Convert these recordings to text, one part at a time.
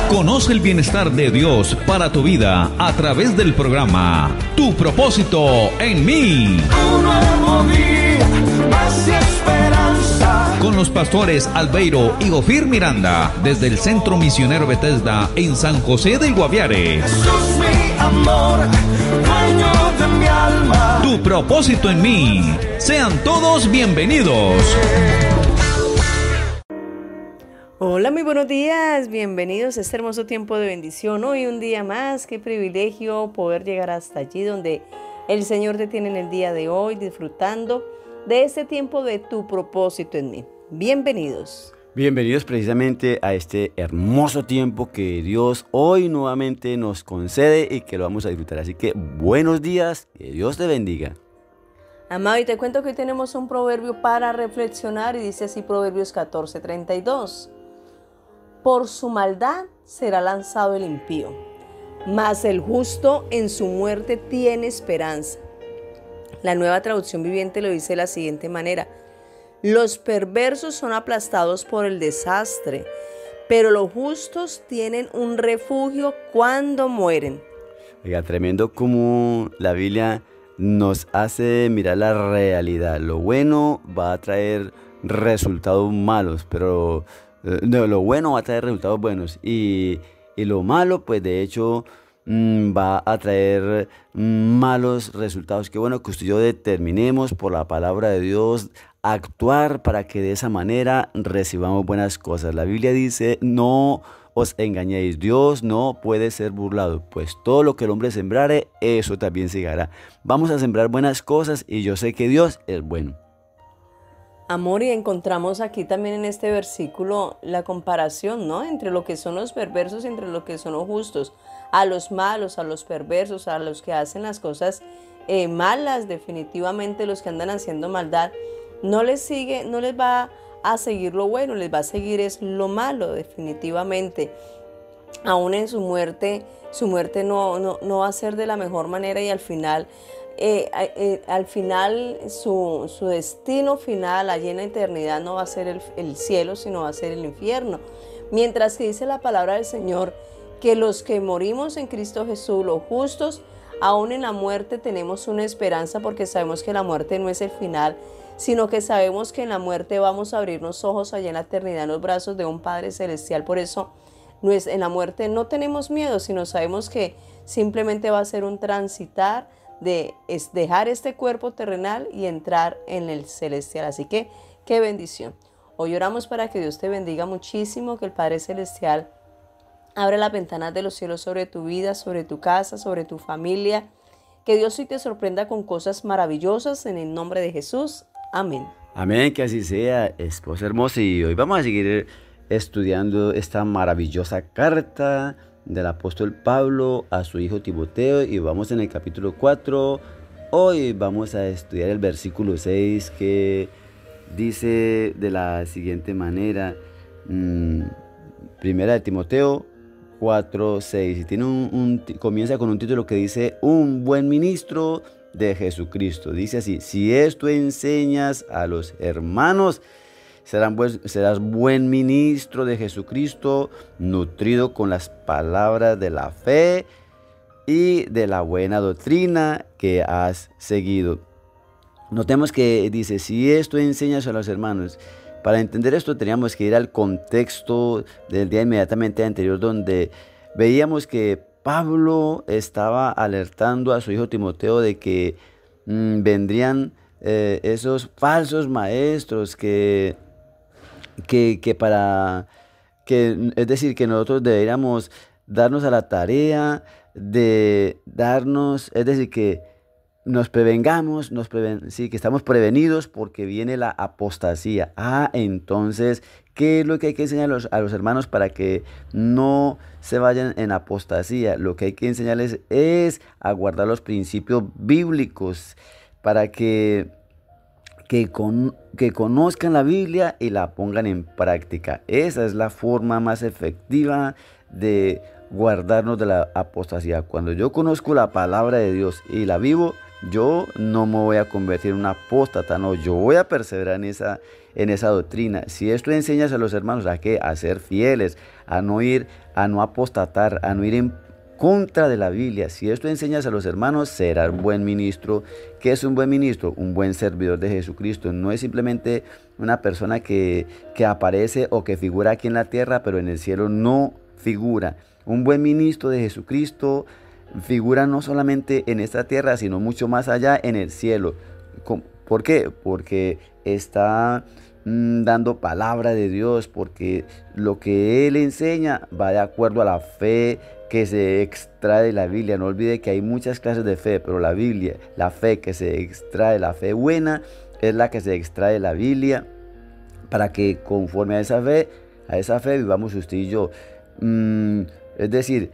Conoce el bienestar de Dios para tu vida a través del programa Tu propósito en mí. Un nuevo día, paz y esperanza. Con los pastores Albeiro y Ofir Miranda, desde el Centro Misionero Bethesda en San José del Guaviare. Jesús, mi amor, dueño de mi alma. Tu propósito en mí. Sean todos bienvenidos. Hola, muy buenos días, bienvenidos a este hermoso tiempo de bendición. Hoy un día más, qué privilegio poder llegar hasta allí donde el Señor te tiene en el día de hoy, disfrutando de este tiempo de tu propósito en mí. Bienvenidos. Bienvenidos precisamente a este hermoso tiempo que Dios hoy nuevamente nos concede y que lo vamos a disfrutar. Así que buenos días, que Dios te bendiga. Amado, y te cuento que hoy tenemos un proverbio para reflexionar y dice así Proverbios 14:32. Por su maldad será lanzado el impío, mas el justo en su muerte tiene esperanza. La Nueva Traducción Viviente lo dice de la siguiente manera: los perversos son aplastados por el desastre, pero los justos tienen un refugio cuando mueren. Oiga, tremendo como la Biblia nos hace mirar la realidad. Lo bueno va a traer resultados malos, pero lo bueno va a traer resultados buenos. Y lo malo, pues de hecho, va a traer malos resultados. Qué bueno que usted y yo determinemos por la palabra de Dios actuar para que de esa manera recibamos buenas cosas. La Biblia dice: no os engañéis, Dios no puede ser burlado, pues todo lo que el hombre sembrare, eso también segará. Vamos a sembrar buenas cosas y yo sé que Dios es bueno. Amor, y encontramos aquí también en este versículo la comparación, ¿no?, entre lo que son los perversos y entre lo que son los justos. A los malos, a los perversos, a los que hacen las cosas malas, definitivamente los que andan haciendo maldad, no les va a seguir lo bueno, les va a seguir es lo malo, definitivamente. Aún en su muerte no va a ser de la mejor manera, y al final su destino final allí en la eternidad no va a ser el cielo, sino va a ser el infierno. Mientras que dice la palabra del Señor que los que morimos en Cristo Jesús, los justos, aún en la muerte tenemos una esperanza, porque sabemos que la muerte no es el final, sino que sabemos que en la muerte vamos a abrir los ojos allá en la eternidad en los brazos de un Padre Celestial. Por eso en la muerte no tenemos miedo, sino sabemos que simplemente va a ser un transitar de dejar este cuerpo terrenal y entrar en el celestial. Así que qué bendición. Hoy oramos para que Dios te bendiga muchísimo, que el Padre Celestial abra las ventanas de los cielos sobre tu vida, sobre tu casa, sobre tu familia. Que Dios hoy te sorprenda con cosas maravillosas en el nombre de Jesús. Amén. Amén, que así sea, esposa hermosa. Y hoy vamos a seguir estudiando esta maravillosa carta del apóstol Pablo a su hijo Timoteo, y vamos en el capítulo 4. Hoy vamos a estudiar el versículo 6, que dice de la siguiente manera, primera de Timoteo 4:6, y tiene comienza con un título que dice: un buen ministro de Jesucristo. Dice así: si esto enseñas a los hermanos, serás buen ministro de Jesucristo, nutrido con las palabras de la fe y de la buena doctrina que has seguido. Notemos que dice: si esto enseñas a los hermanos. Para entender esto teníamos que ir al contexto del día inmediatamente anterior, donde veíamos que Pablo estaba alertando a su hijo Timoteo de que vendrían esos falsos maestros que es decir, que nosotros deberíamos darnos a la tarea de darnos, es decir, que nos prevengamos, que estamos prevenidos porque viene la apostasía. Entonces, ¿qué es lo que hay que enseñar a los hermanos para que no se vayan en apostasía? Lo que hay que enseñarles es a guardar los principios bíblicos para que conozcan la Biblia y la pongan en práctica. Esa es la forma más efectiva de guardarnos de la apostasía. Cuando yo conozco la palabra de Dios y la vivo, yo no me voy a convertir en un apóstata, no, yo voy a perseverar en esa doctrina. Si esto enseñas a los hermanos, ¿a qué? A ser fieles, a no apostatar, a no ir en contra de la Biblia. Si esto enseñas a los hermanos, serás un buen ministro. ¿Qué es un buen ministro? Un buen servidor de Jesucristo. No es simplemente una persona que aparece o que figura aquí en la tierra, pero en el cielo no figura. Un buen ministro de Jesucristo figura no solamente en esta tierra, sino mucho más allá en el cielo. ¿Por qué? Porque está dando palabra de Dios, porque lo que Él enseña va de acuerdo a la fe que se extrae de la Biblia. No olvide que hay muchas clases de fe, pero la Biblia, la fe que se extrae, la fe buena, es la que se extrae de la Biblia, para que conforme a esa fe vivamos usted y yo. Es decir,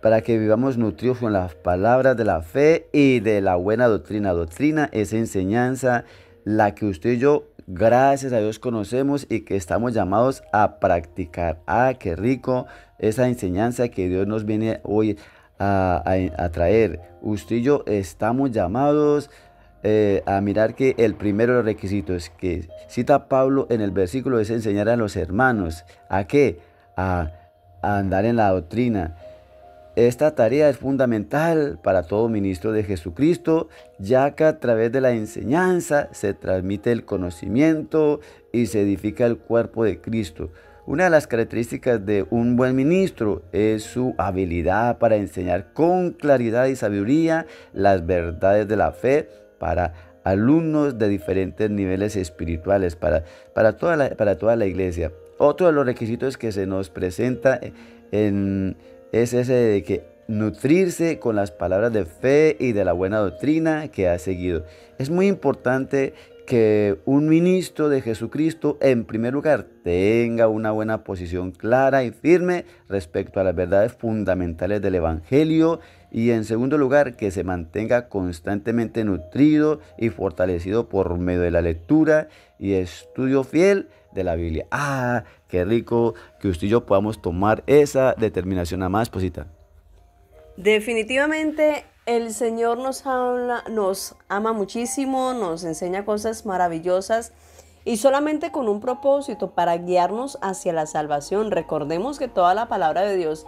para que vivamos nutridos con las palabras de la fe y de la buena doctrina. Doctrina es enseñanza, la que usted y yo, gracias a Dios, conocemos y que estamos llamados a practicar. Ah, qué rico esa enseñanza que Dios nos viene hoy a traer. Usted y yo estamos llamados a mirar que el primero de los requisitos que cita Pablo en el versículo es enseñar a los hermanos. ¿A qué? A andar en la doctrina. Esta tarea es fundamental para todo ministro de Jesucristo, ya que a través de la enseñanza se transmite el conocimiento y se edifica el cuerpo de Cristo. Una de las características de un buen ministro es su habilidad para enseñar con claridad y sabiduría las verdades de la fe para alumnos de diferentes niveles espirituales, para toda la iglesia. Otro de los requisitos que se nos presenta es ese de que nutrirse con las palabras de fe y de la buena doctrina que ha seguido. Es muy importante que un ministro de Jesucristo, en primer lugar, tenga una buena posición clara y firme respecto a las verdades fundamentales del Evangelio, y en segundo lugar, que se mantenga constantemente nutrido y fortalecido por medio de la lectura y estudio fiel de la Biblia. Ah, qué rico que usted y yo podamos tomar esa determinación. Más, esposita. Definitivamente el Señor nos ama muchísimo, nos enseña cosas maravillosas y solamente con un propósito, para guiarnos hacia la salvación. Recordemos que toda la palabra de Dios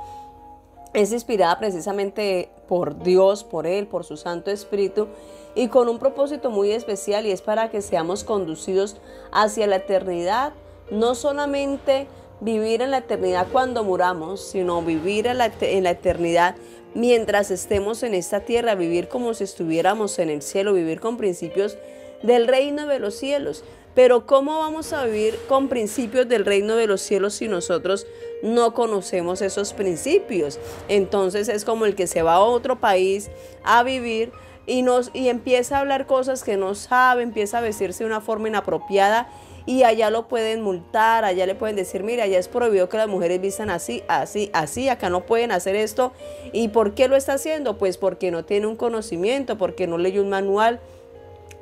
es inspirada precisamente por Dios, por Él, por su Santo Espíritu, y con un propósito muy especial, y es para que seamos conducidos hacia la eternidad. No solamente vivir en la eternidad cuando muramos, sino vivir en la eternidad mientras estemos en esta tierra, vivir como si estuviéramos en el cielo, vivir con principios del reino de los cielos. Pero ¿cómo vamos a vivir con principios del reino de los cielos si nosotros no conocemos esos principios? Entonces es como el que se va a otro país a vivir y empieza a hablar cosas que no sabe, empieza a vestirse de una forma inapropiada, y allá lo pueden multar, allá le pueden decir, mira, allá es prohibido que las mujeres vistan así, así, así, acá no pueden hacer esto. ¿Y por qué lo está haciendo? Pues porque no tiene un conocimiento, porque no leyó un manual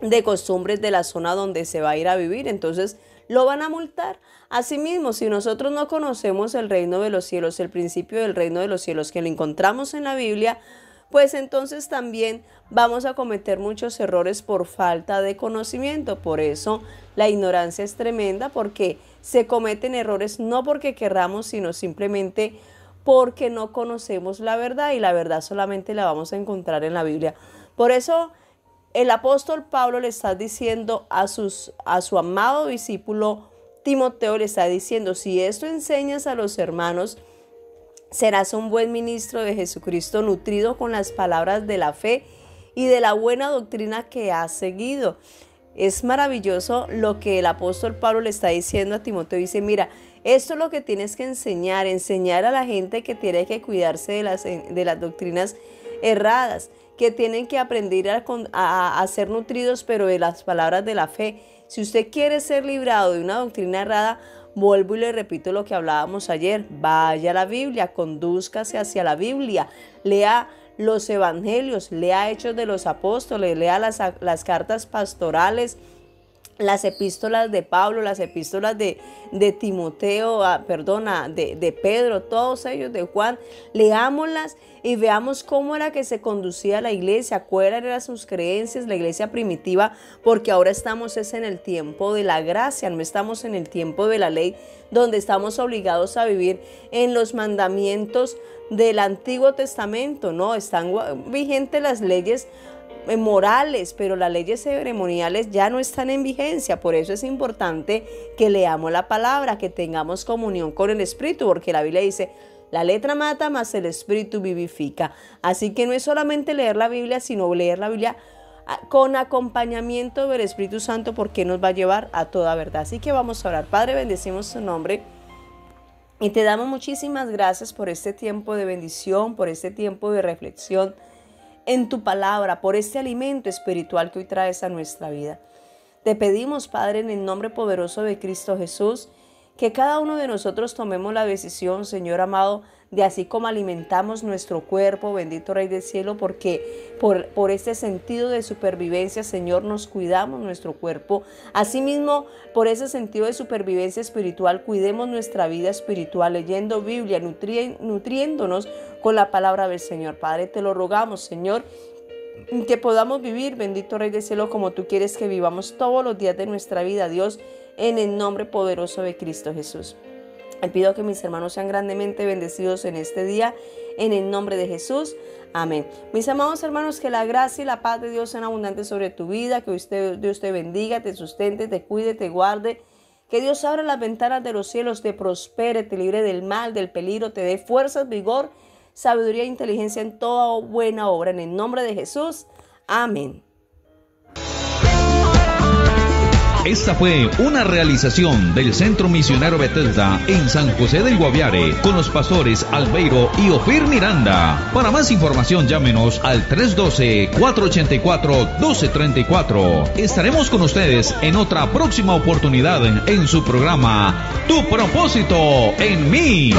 de costumbres de la zona donde se va a ir a vivir. Entonces lo van a multar. Asimismo, si nosotros no conocemos el reino de los cielos, el principio del reino de los cielos que lo encontramos en la Biblia, pues entonces también vamos a cometer muchos errores por falta de conocimiento. Por eso la ignorancia es tremenda, porque se cometen errores no porque querramos, sino simplemente porque no conocemos la verdad, y la verdad solamente la vamos a encontrar en la Biblia. Por eso el apóstol Pablo le está diciendo a su amado discípulo Timoteo, le está diciendo, si esto enseñas a los hermanos, serás un buen ministro de Jesucristo, nutrido con las palabras de la fe y de la buena doctrina que has seguido. Es maravilloso lo que el apóstol Pablo le está diciendo a Timoteo. Dice, mira, esto es lo que tienes que enseñar a la gente que tiene que cuidarse de las doctrinas erradas, que tienen que aprender a ser nutridos, pero de las palabras de la fe. Si usted quiere ser librado de una doctrina errada, vuelvo y le repito lo que hablábamos ayer, vaya a la Biblia, condúzcase hacia la Biblia, lea los evangelios, lea Hechos de los Apóstoles, lea las cartas pastorales, las epístolas de Pablo, las epístolas de Timoteo, de Pedro, todos ellos, de Juan, leámoslas y veamos cómo era que se conducía la iglesia, cuáles eran sus creencias, la iglesia primitiva, porque ahora estamos en el tiempo de la gracia, no estamos en el tiempo de la ley, donde estamos obligados a vivir en los mandamientos del Antiguo Testamento, ¿no? Están vigentes las leyes morales, pero las leyes ceremoniales ya no están en vigencia. Por eso es importante que leamos la palabra, que tengamos comunión con el Espíritu, porque la Biblia dice: la letra mata, mas el Espíritu vivifica. Así que no es solamente leer la Biblia, sino leer la Biblia con acompañamiento del Espíritu Santo, porque nos va a llevar a toda verdad. Así que vamos a orar. Padre, bendecimos tu nombre y te damos muchísimas gracias por este tiempo de bendición, por este tiempo de reflexión en tu palabra, por este alimento espiritual que hoy traes a nuestra vida. Te pedimos, Padre, en el nombre poderoso de Cristo Jesús, que cada uno de nosotros tomemos la decisión, Señor amado, de así como alimentamos nuestro cuerpo, bendito Rey del Cielo, porque por este sentido de supervivencia, Señor, nos cuidamos nuestro cuerpo. Asimismo, por ese sentido de supervivencia espiritual, cuidemos nuestra vida espiritual, leyendo Biblia, nutriéndonos con la palabra del Señor. Padre, te lo rogamos, Señor, que podamos vivir, bendito Rey del Cielo, como tú quieres que vivamos todos los días de nuestra vida, Dios, en el nombre poderoso de Cristo Jesús. Me pido que mis hermanos sean grandemente bendecidos en este día, en el nombre de Jesús. Amén. Mis amados hermanos, que la gracia y la paz de Dios sean abundantes sobre tu vida, que Dios te bendiga, te sustente, te cuide, te guarde. Que Dios abra las ventanas de los cielos, te prospere, te libre del mal, del peligro, te dé fuerzas, vigor, sabiduría e inteligencia en toda buena obra. En el nombre de Jesús. Amén. Esta fue una realización del Centro Misionero Bethesda en San José del Guaviare, con los pastores Albeiro y Ofir Miranda. Para más información, llámenos al 312-484-1234. Estaremos con ustedes en otra próxima oportunidad en su programa Tu Propósito en Mí.